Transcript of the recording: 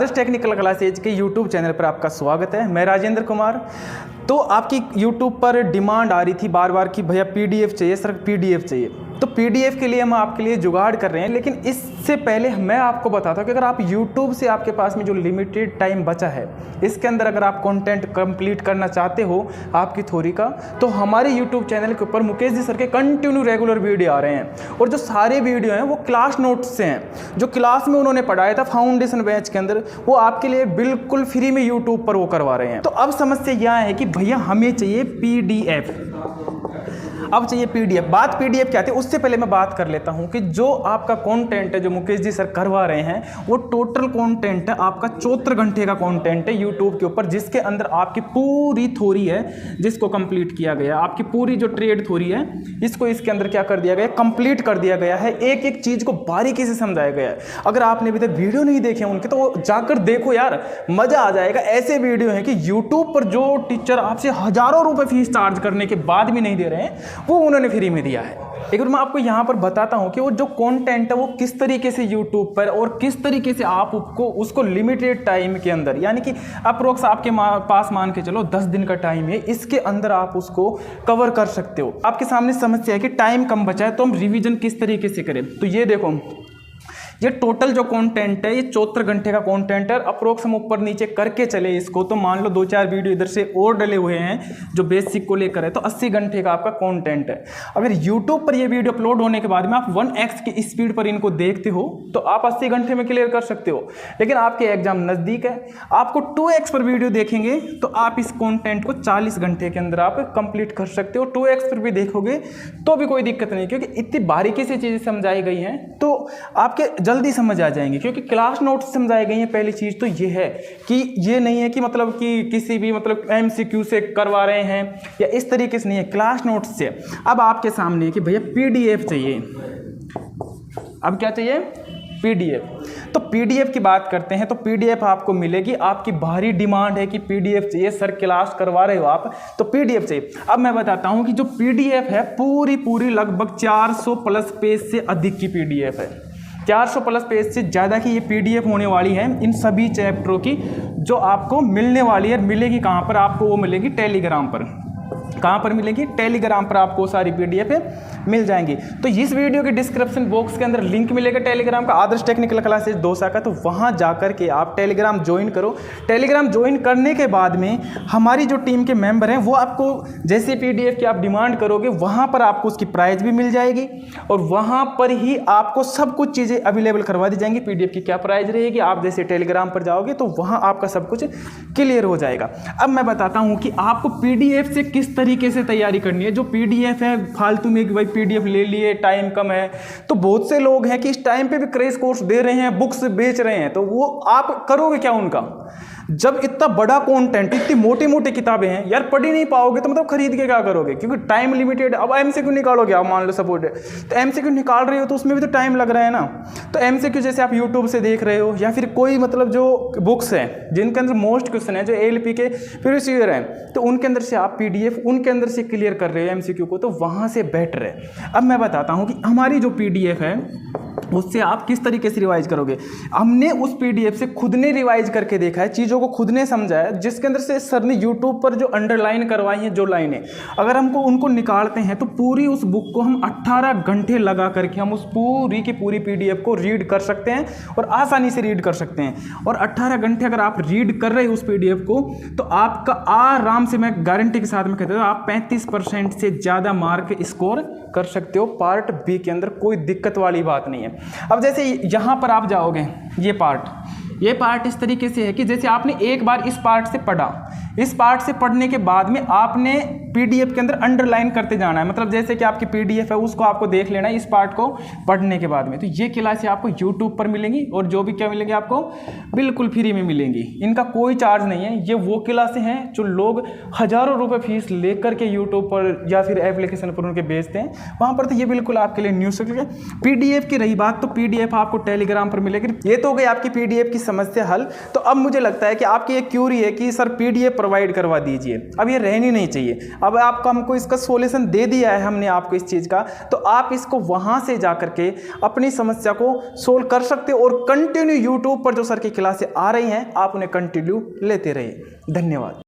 आदर्श technical classes के YouTube channel पर आपका स्वागत है। मैं राजेंद्र कुमार। तो आपकी यूट्यूब पर डिमांड आ रही थी बार बार कि भैया पीडीएफ चाहिए सर, पीडीएफ चाहिए। तो पीडीएफ के लिए हम आपके लिए जुगाड़ कर रहे हैं, लेकिन इससे पहले मैं आपको बताता हूँ कि अगर आप यूट्यूब से आपके पास में जो लिमिटेड टाइम बचा है, इसके अंदर अगर आप कंटेंट कंप्लीट करना चाहते हो आपकी थ्योरी का, तो हमारे यूट्यूब चैनल के ऊपर मुकेश जी सर के कंटिन्यू रेगुलर वीडियो आ रहे हैं। और जो सारे वीडियो हैं वो क्लास नोट्स से हैं, जो क्लास में उन्होंने पढ़ाया था फाउंडेशन बैच के अंदर, वो आपके लिए बिल्कुल फ्री में यूट्यूब पर वो करवा रहे हैं। तो अब समस्या यह है कि भैया हमें चाहिए पीडीएफ, अब चाहिए पीडीएफ। बात पीडीएफ क्या थी उससे पहले मैं बात कर लेता हूं कि जो आपका कंटेंट है जो मुकेश जी सर करवा रहे हैं, वो टोटल कंटेंट है आपका 74 घंटे का कंटेंट है यूट्यूब के ऊपर, जिसके अंदर आपकी पूरी थ्योरी है जिसको कंप्लीट किया गया। आपकी पूरी जो ट्रेड थ्योरी है इसको इसके अंदर क्या कर दिया गया, कंप्लीट कर दिया गया है। एक एक चीज को बारीकी से समझाया गया है। अगर आपने अभी तक वीडियो नहीं देखे उनके तो जाकर देखो यार, मजा आ जाएगा। ऐसे वीडियो है कि यूट्यूब पर जो टीचर आपसे हजारों रुपए फीस चार्ज करने के बाद भी नहीं दे रहे हैं, वो उन्होंने फ्री में दिया है। एक बार मैं आपको यहां पर बताता हूं कि वो जो कंटेंट है वो किस तरीके से यूट्यूब पर और किस तरीके से आप उसको लिमिटेड टाइम के अंदर, यानी कि अप्रोक्स आपके पास मान के चलो 10 दिन का टाइम है, इसके अंदर आप उसको कवर कर सकते हो। आपके सामने समस्या है कि टाइम कम बचा है तो हम रिवीजन किस तरीके से करें। तो ये देखो, ये टोटल जो कंटेंट है ये 74 घंटे का कंटेंट है। अप्रोक्स हम ऊपर नीचे करके चले इसको तो मान लो 2-4 वीडियो इधर से और डले हुए हैं जो बेसिक को लेकर है, तो 80 घंटे का आपका कंटेंट है। अगर YouTube पर ये वीडियो अपलोड होने के बाद में आप 1x की स्पीड पर इनको देखते हो तो आप 80 घंटे में क्लियर कर सकते हो। लेकिन आपके एग्जाम नज़दीक है, आपको 2x पर वीडियो देखेंगे तो आप इस कॉन्टेंट को 40 घंटे के अंदर आप कंप्लीट कर सकते हो। 2x पर भी देखोगे तो भी कोई दिक्कत नहीं, क्योंकि इतनी बारीकी से चीज़ें समझाई गई हैं तो आपके जल्दी समझ आ जाएंगे, क्योंकि क्लास नोट्स समझाई गई है। पहली चीज तो ये है कि ये नहीं है कि मतलब कि किसी भी मतलब एमसीक्यू से करवा रहे हैं या इस तरीके से नहीं है, क्लास नोट्स से। अब आपके सामने है कि भैया पीडीएफ चाहिए। अब क्या चाहिए, पीडीएफ। तो पीडीएफ की बात करते हैं तो पीडीएफ आपको मिलेगी। आपकी भारी डिमांड है कि पीडीएफ चाहिए सर, क्लास करवा रहे हो आप तो पीडीएफ चाहिए। अब मैं बताता हूं कि जो पीडीएफ है पूरी लगभग 400 प्लस पेज से अधिक की पीडीएफ है। 400 प्लस पेज से ज़्यादा की ये पीडीएफ होने वाली है इन सभी चैप्टरों की, जो आपको मिलने वाली है। मिलेगी कहाँ पर आपको, वो मिलेगी टेलीग्राम पर। कहाँ पर मिलेगी, टेलीग्राम पर आपको सारी पीडीएफ मिल जाएंगी। तो इस वीडियो के डिस्क्रिप्शन बॉक्स के अंदर लिंक मिलेगा टेलीग्राम का, आदर्श टेक्निकल क्लासेज दोसा का। तो वहाँ जाकर के आप टेलीग्राम ज्वाइन करो। टेलीग्राम ज्वाइन करने के बाद में हमारी जो टीम के मेंबर हैं वो आपको जैसे पीडीएफ की आप डिमांड करोगे वहाँ पर आपको उसकी प्राइस भी मिल जाएगी और वहाँ पर ही आपको सब कुछ चीज़ें अवेलेबल करवा दी जाएंगी। पीडीएफ की क्या प्राइस रहेगी, आप जैसे टेलीग्राम पर जाओगे तो वहाँ आपका सब कुछ क्लियर हो जाएगा। अब मैं बताता हूँ कि आपको पीडीएफ से किस तरीके से तैयारी करनी है। जो पीडीएफ है फालतू में कि भाई पीडीएफ ले लिए, टाइम कम है, तो बहुत से लोग हैं कि इस टाइम पे भी क्रैश कोर्स दे रहे हैं, बुक्स बेच रहे हैं, तो वो आप करोगे क्या उनका? जब इतना बड़ा कंटेंट, इतनी मोटी मोटी किताबें हैं यार, पढ़ ही नहीं पाओगे तो मतलब खरीद के क्या करोगे, क्योंकि टाइम लिमिटेड। अब एमसीक्यू निकालोगे आप, मान लो सपोर्ट है तो एमसीक्यू निकाल रहे हो तो उसमें भी तो टाइम लग रहा है ना। तो एमसीक्यू जैसे आप यूट्यूब से देख रहे हो या फिर कोई मतलब जो बुक्स हैं जिनके अंदर मोस्ट क्वेश्चन है, जो एलपी के प्रीवियस ईयर हैं, तो उनके अंदर से आप पीडीएफ उनके अंदर से क्लियर कर रहे हो एमसीक्यू को, तो वहाँ से बेटर है। अब मैं बताता हूँ कि हमारी जो पीडीएफ है उससे आप किस तरीके से रिवाइज करोगे। हमने उस पीडीएफ से खुद ने रिवाइज करके देखा है, चीज़ों को खुद ने समझा है, जिसके अंदर से सर ने यूट्यूब पर जो अंडरलाइन करवाई हैं जो लाइनें, अगर हमको उनको निकालते हैं तो पूरी उस बुक को हम 18 घंटे लगा करके हम उस पूरी की पूरी पीडीएफ को रीड कर सकते हैं और आसानी से रीड कर सकते हैं। और 18 घंटे अगर आप रीड कर रहे हो उस पीडीएफ को तो आपका आराम से, मैं गारंटी के साथ में कहता हूँ, आप 35% से ज़्यादा मार्क स्कोर कर सकते हो पार्ट बी के अंदर। कोई दिक्कत वाली बात नहीं है। अब जैसे यहाँ पर आप जाओगे, ये पार्ट इस तरीके से है कि जैसे आपने एक बार इस पार्ट से पढ़ा, इस पार्ट से पढ़ने के बाद में आपने पीडीएफ के अंदर अंडरलाइन करते जाना है। मतलब जैसे कि आपकी पीडीएफ है उसको आपको देख लेना है इस पार्ट को पढ़ने के बाद में। तो ये क्लासें आपको यूट्यूब पर मिलेंगी और जो भी क्या मिलेंगी आपको बिल्कुल फ्री में मिलेंगी, इनका कोई चार्ज नहीं है। ये वो क्लासें हैं जो लोग हजारों रुपए फीस लेकर के यूट्यूब पर या फिर एप्लीकेशन पर उनके बेचते हैं, वहाँ पर तो ये बिल्कुल आपके लिए न्यूज़ है। पीडीएफ की रही बात, तो पीडीएफ आपको टेलीग्राम पर मिलेगी। ये तो हो गई आपकी पीडीएफ की समस्या हल। तो अब मुझे लगता है कि आपकी एक क्यूरी है कि सर पीडीएफ प्रोवाइड करवा दीजिए। अब ये रहनी नहीं चाहिए। अब आपको हमको इसका सॉल्यूशन दे दिया है हमने आपको इस चीज़ का, तो आप इसको वहाँ से जा करके अपनी समस्या को सोल्व कर सकते हो और कंटिन्यू यूट्यूब पर जो सर की क्लासें आ रही हैं आप उन्हें कंटिन्यू लेते रहिए। धन्यवाद।